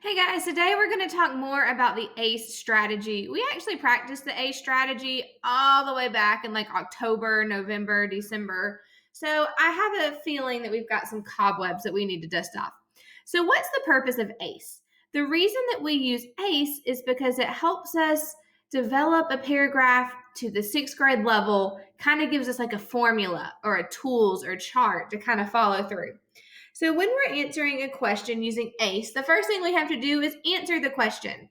Hey guys, today we're going to talk more about the ACE strategy. We actually practiced the ACE strategy all the way back in like October, November, December. So I have a feeling that we've got some cobwebs that we need to dust off. So, what's the purpose of ACE? The reason that we use ACE is because it helps us develop a paragraph to the sixth grade level, kind of gives us like a formula or a tools or chart to kind of follow through. So when we're answering a question using ACE, the first thing we have to do is answer the question.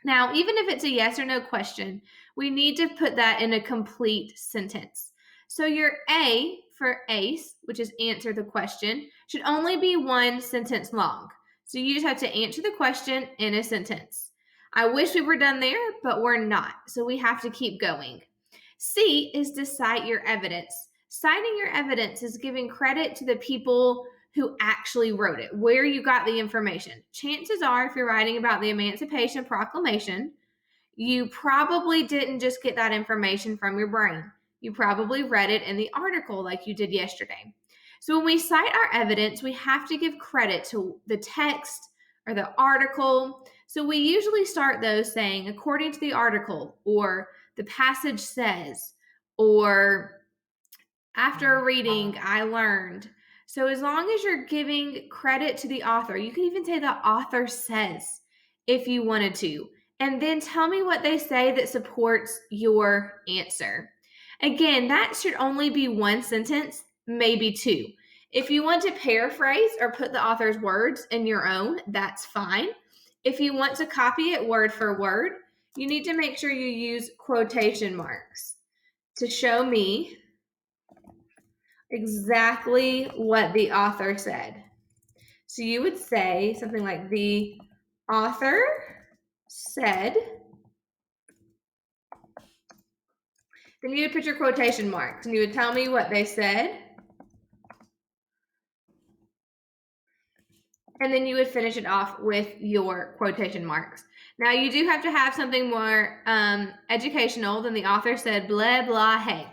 Now, even if it's a yes or no question, we need to put that in a complete sentence. So your A for ACE, which is answer the question, should only be one sentence long. So you just have to answer the question in a sentence. I wish we were done there, but we're not. So we have to keep going. C is to cite your evidence. Citing your evidence is giving credit to the people who actually wrote it, where you got the information. Chances are, if you're writing about the Emancipation Proclamation, you probably didn't just get that information from your brain. You probably read it in the article like you did yesterday. So when we cite our evidence, we have to give credit to the text or the article. So we usually start those saying, according to the article, or the passage says, or after reading, I learned. So as long as you're giving credit to the author, you can even say the author says if you wanted to. And then tell me what they say that supports your answer. Again, that should only be one sentence, maybe two. If you want to paraphrase or put the author's words in your own, that's fine. If you want to copy it word for word, you need to make sure you use quotation marks to show me exactly what the author said. So you would say something like, the author said, then you would put your quotation marks and you would tell me what they said. And then you would finish it off with your quotation marks. Now, you do have to have something more educational than the author said, blah, blah, hey.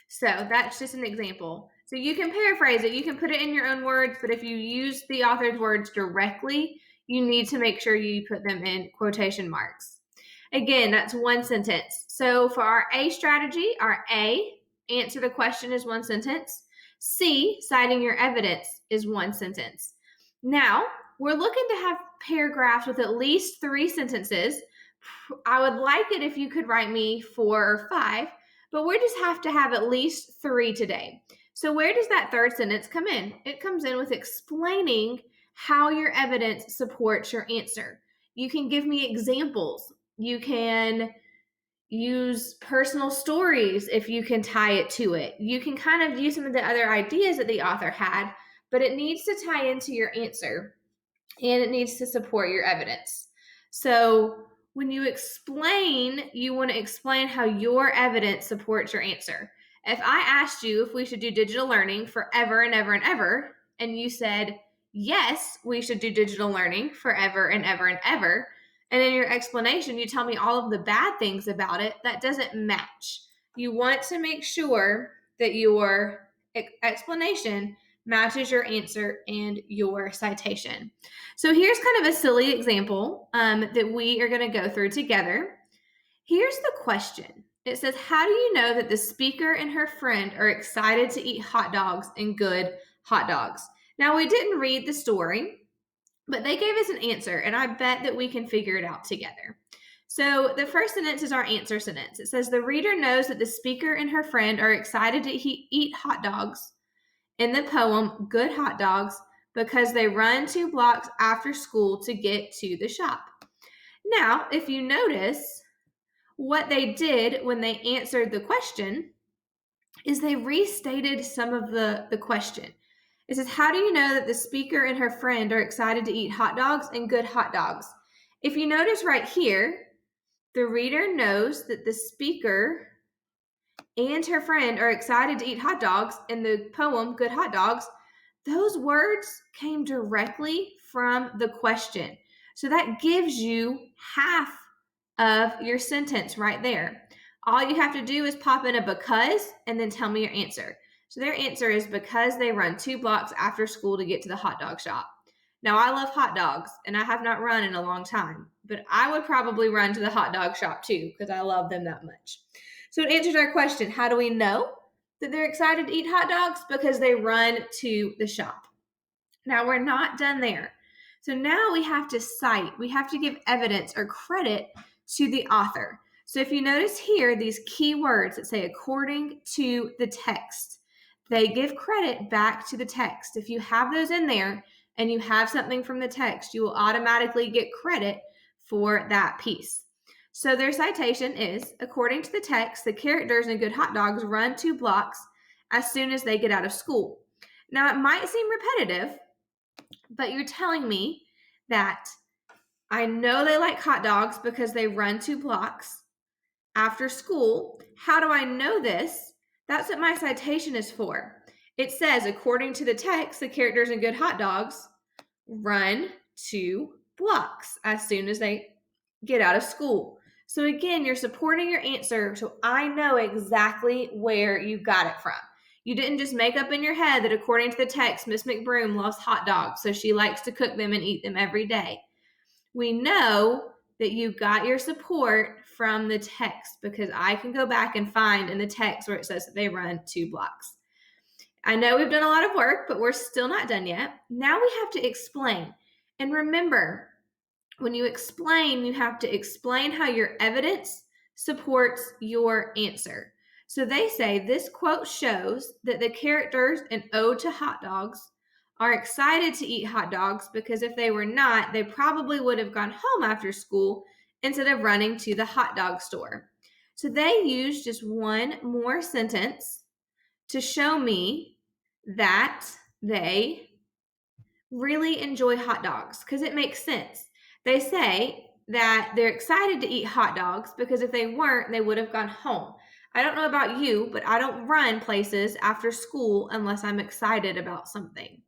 So that's just an example. So you can paraphrase it, you can put it in your own words, but if you use the author's words directly, you need to make sure you put them in quotation marks. Again, that's one sentence. So for our A strategy, our A, answer the question is one sentence. C, citing your evidence is one sentence. Now, we're looking to have paragraphs with at least three sentences. I would like it if you could write me 4 or 5, but we just have to have at least three today. So, where does that third sentence come in? It comes in with explaining how your evidence supports your answer. You can give me examples. You can use personal stories if you can tie it to it. You can kind of use some of the other ideas that the author had, but it needs to tie into your answer and it needs to support your evidence. So, when you explain, you want to explain how your evidence supports your answer. If I asked you if we should do digital learning forever and ever and ever, and you said, yes, we should do digital learning forever and ever and ever, and in your explanation, you tell me all of the bad things about it, that doesn't match. You want to make sure that your explanation matches your answer and your citation. So here's kind of a silly example that we are going to go through together. Here's the question. It says, how do you know that the speaker and her friend are excited to eat hot dogs and good hot dogs? Now, we didn't read the story, but they gave us an answer, and I bet that we can figure it out together. So the first sentence is our answer sentence. It says, the reader knows that the speaker and her friend are excited to eat hot dogs in the poem Good Hot Dogs because they run 2 blocks after school to get to the shop. Now, if you notice, what they did when they answered the question is they restated some of the question. It says, how do you know that the speaker and her friend are excited to eat hot dogs and good hot dogs? If you notice right here, the reader knows that the speaker and her friend are excited to eat hot dogs in the poem Good Hot Dogs. Those words came directly from the question. So that gives you half of your sentence right there. All you have to do is pop in a because and then tell me your answer. So their answer is because they run 2 blocks after school to get to the hot dog shop. Now, I love hot dogs, and I have not run in a long time, but I would probably run to the hot dog shop too because I love them that much. So it answers our question, how do we know that they're excited to eat hot dogs? Because they run to the shop. Now, we're not done there. So now we have to cite, we have to give evidence or credit to the author. So if you notice here, these key words that say according to the text, they give credit back to the text. If you have those in there and you have something from the text, you will automatically get credit for that piece. So their citation is, according to the text, the characters in Good Hot Dogs run 2 blocks as soon as they get out of school. Now, it might seem repetitive, but you're telling me that I know they like hot dogs because they run 2 blocks after school. How do I know this? That's what my citation is for. It says, according to the text, the characters in Good Hot Dogs run 2 blocks as soon as they get out of school. So again, you're supporting your answer, so I know exactly where you got it from. You didn't just make up in your head that according to the text, Miss McBroom loves hot dogs, so she likes to cook them and eat them every day. We know that you got your support from the text because I can go back and find in the text where it says that they run 2 blocks. I know we've done a lot of work, but we're still not done yet. Now we have to explain. And remember, when you explain, you have to explain how your evidence supports your answer. So they say this quote shows that the characters in Ode to Hot Dogs are excited to eat hot dogs because if they were not, they probably would have gone home after school instead of running to the hot dog store. So they use just one more sentence to show me that they really enjoy hot dogs because it makes sense. They say that they're excited to eat hot dogs because if they weren't, they would have gone home. I don't know about you, but I don't run places after school unless I'm excited about something.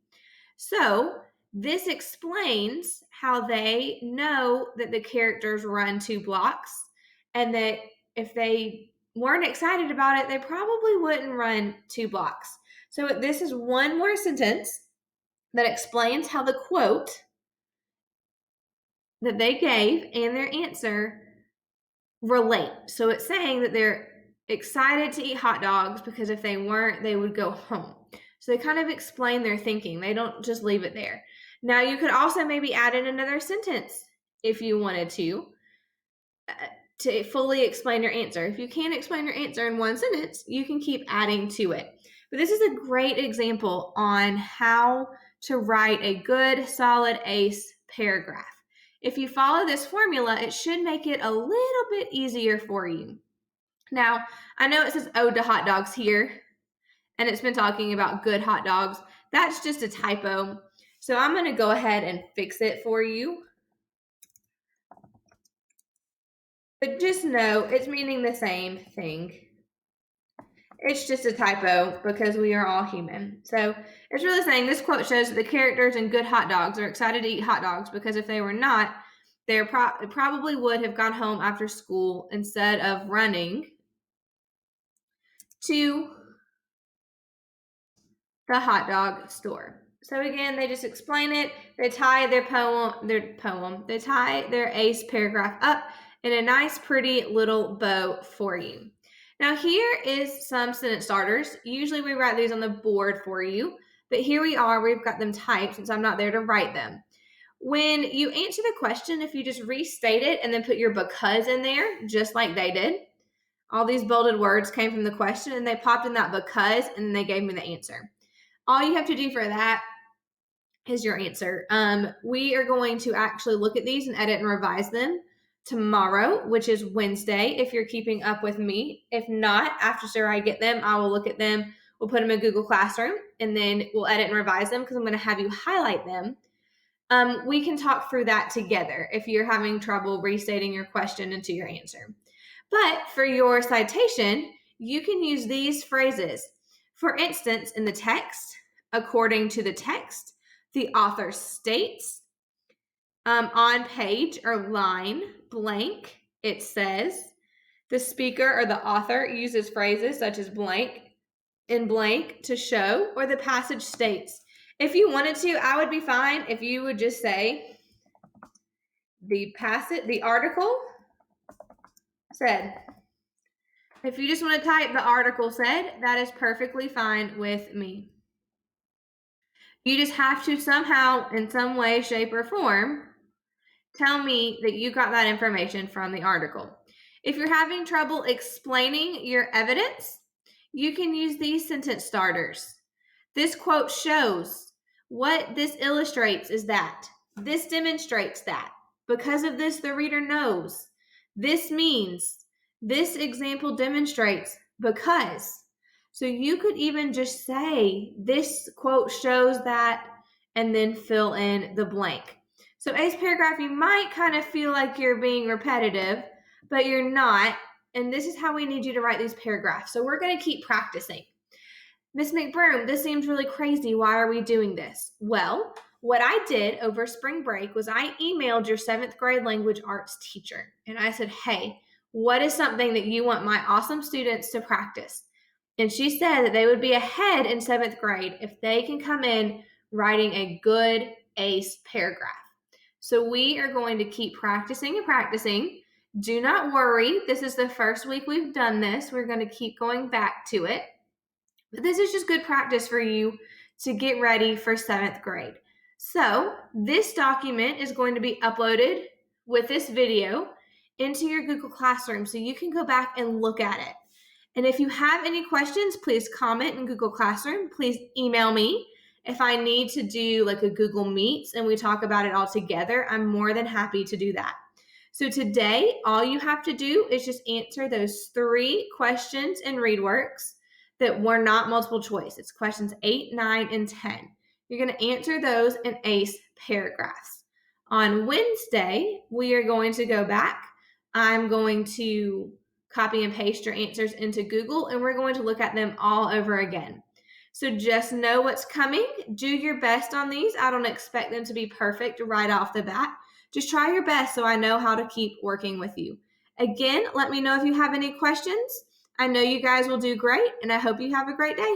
So this explains how they know that the characters run 2 blocks and that if they weren't excited about it, they probably wouldn't run 2 blocks. So this is one more sentence that explains how the quote that they gave and their answer relate. So it's saying that they're excited to eat hot dogs because if they weren't, they would go home. So they kind of explain their thinking. They don't just leave it there. Now, you could also maybe add in another sentence if you wanted to fully explain your answer. If you can't explain your answer in one sentence, you can keep adding to it. But this is a great example on how to write a good, solid ACE paragraph. If you follow this formula, it should make it a little bit easier for you. Now, I know it says Ode to Hot Dogs here, and it's been talking about good hot dogs. That's just a typo. So I'm going to go ahead and fix it for you. But just know it's meaning the same thing. It's just a typo because we are all human. So it's really saying this quote shows that the characters in Good Hot Dogs are excited to eat hot dogs because if they were not, they probably would have gone home after school instead of running to the hot dog store. So again, they just explain it. They tie they tie their ACE paragraph up in a nice, pretty little bow for you. Now here is some sentence starters. Usually we write these on the board for you, but here we are. We've got them typed since I'm not there to write them. When you answer the question, if you just restate it and then put your because in there, just like they did, all these bolded words came from the question and they popped in that because and then they gave me the answer. All you have to do for that is your answer. We are going to actually look at these and edit and revise them tomorrow, which is Wednesday, if you're keeping up with me. If not, after I get them, I will look at them. We'll put them in Google Classroom, and then we'll edit and revise them because I'm going to have you highlight them. We can talk through that together if you're having trouble restating your question into your answer. But for your citation, you can use these phrases. For instance, in the text, according to the text, the author states, on page or line blank, it says, the speaker or the author uses phrases such as blank and blank to show, or the passage states. If you wanted to, I would be fine if you would just say the article said. If you just want to type the article said, that is perfectly fine with me. You just have to somehow, in some way, shape, or form, tell me that you got that information from the article. If you're having trouble explaining your evidence, you can use these sentence starters. This quote shows. What this illustrates is that. This demonstrates that. Because of this, the reader knows. This means. This example demonstrates because. So you could even just say, this quote shows that, and then fill in the blank. So ACE paragraph, you might kind of feel like you're being repetitive, but you're not. And this is how we need you to write these paragraphs. So we're going to keep practicing. Miss McBroom, this seems really crazy. Why are we doing this? Well, what I did over spring break was I emailed your 7th grade language arts teacher. And I said, hey, what is something that you want my awesome students to practice? And she said that they would be ahead in 7th grade if they can come in writing a good ACE paragraph. So we are going to keep practicing and practicing. Do not worry. This is the first week we've done this. We're going to keep going back to it. But this is just good practice for you to get ready for 7th grade. So this document is going to be uploaded with this video into your Google Classroom so you can go back and look at it. And if you have any questions, please comment in Google Classroom. Please email me. If I need to do like a Google Meets and we talk about it all together, I'm more than happy to do that. So today, all you have to do is just answer those 3 questions in ReadWorks that were not multiple choice. It's questions 8, 9, and 10. You're going to answer those in ACE paragraphs. On Wednesday, we are going to go back. I'm going to copy and paste your answers into Google, and we're going to look at them all over again. So just know what's coming. Do your best on these. I don't expect them to be perfect right off the bat. Just try your best so I know how to keep working with you. Again, let me know if you have any questions. I know you guys will do great, and I hope you have a great day.